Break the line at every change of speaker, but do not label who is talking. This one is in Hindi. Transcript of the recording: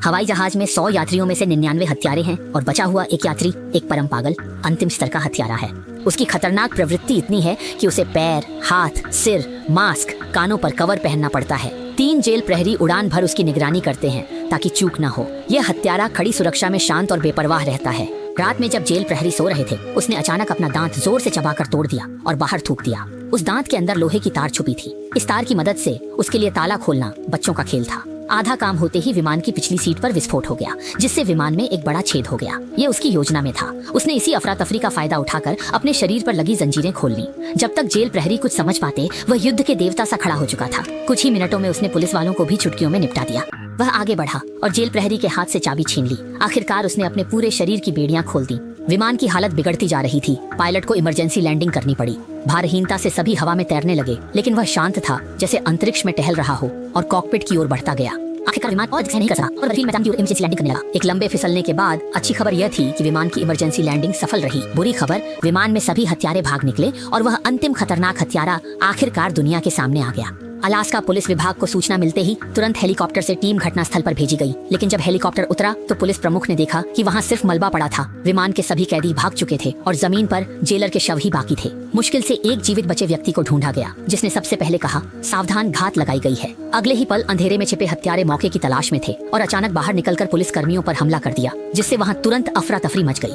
हवाई जहाज में 100 यात्रियों में से 99 हत्यारे हैं और बचा हुआ एक यात्री एक परम पागल अंतिम स्तर का हत्यारा है। उसकी खतरनाक प्रवृत्ति इतनी है कि उसे पैर, हाथ, सिर, मास्क, कानों पर कवर पहनना पड़ता है। 3 जेल प्रहरी उड़ान भर उसकी निगरानी करते हैं ताकि चूक न हो। यह हत्यारा खड़ी सुरक्षा में शांत और बेपरवाह रहता है। रात में जब जेल प्रहरी सो रहे थे, उसने अचानक अपना दांत जोर से चबाकर तोड़ दिया और बाहर थूक दिया। उस दांत के अंदर लोहे की तार छुपी थी। इस तार की मदद से उसके लिए ताला खोलना बच्चों का खेल था। आधा काम होते ही विमान की पिछली सीट पर विस्फोट हो गया, जिससे विमान में एक बड़ा छेद हो गया। ये उसकी योजना में था। उसने इसी अफरा तफरी का फायदा उठाकर अपने शरीर पर लगी जंजीरें खोल ली। जब तक जेल प्रहरी कुछ समझ पाते, वह युद्ध के देवता सा खड़ा हो चुका था। कुछ ही मिनटों में उसने पुलिस वालों को भी चुटकियों में निपटा दिया। वह आगे बढ़ा और जेल प्रहरी के हाथ से चाबी छीन ली। आखिरकार उसने अपने पूरे शरीर की बेड़ियां खोल दी। विमान की हालत बिगड़ती जा रही थी। पायलट को इमरजेंसी लैंडिंग करनी पड़ी। भारहीनता से सभी हवा में तैरने लगे, लेकिन वह शांत था, जैसे अंतरिक्ष में टहल रहा हो, और कॉकपिट की ओर बढ़ता गया। आखिरकार विमान और नहीं कर सका और मैदान की ओर इमरजेंसी लैंडिंग करने लगा। एक लंबे फिसलने के बाद अच्छी खबर यह थी कि विमान की इमरजेंसी लैंडिंग सफल रही। बुरी खबर, विमान में सभी हत्यारे भाग निकले और वह अंतिम खतरनाक हत्यारा आखिरकार दुनिया के सामने आ गया। अलास्का पुलिस विभाग को सूचना मिलते ही तुरंत हेलीकॉप्टर से टीम घटनास्थल पर भेजी गई। लेकिन जब हेलीकॉप्टर उतरा तो पुलिस प्रमुख ने देखा कि वहाँ सिर्फ मलबा पड़ा था। विमान के सभी कैदी भाग चुके थे और जमीन पर जेलर के शव ही बाकी थे। मुश्किल से एक जीवित बचे व्यक्ति को ढूंढा गया, जिसने सबसे पहले कहा, सावधान, घात लगाई गई है। अगले ही पल अंधेरे में छिपे हत्यारे मौके की तलाश में थे और अचानक बाहर निकलकर पुलिस कर्मियों पर हमला कर दिया, जिससे वहाँ तुरंत अफरा तफरी मच गई।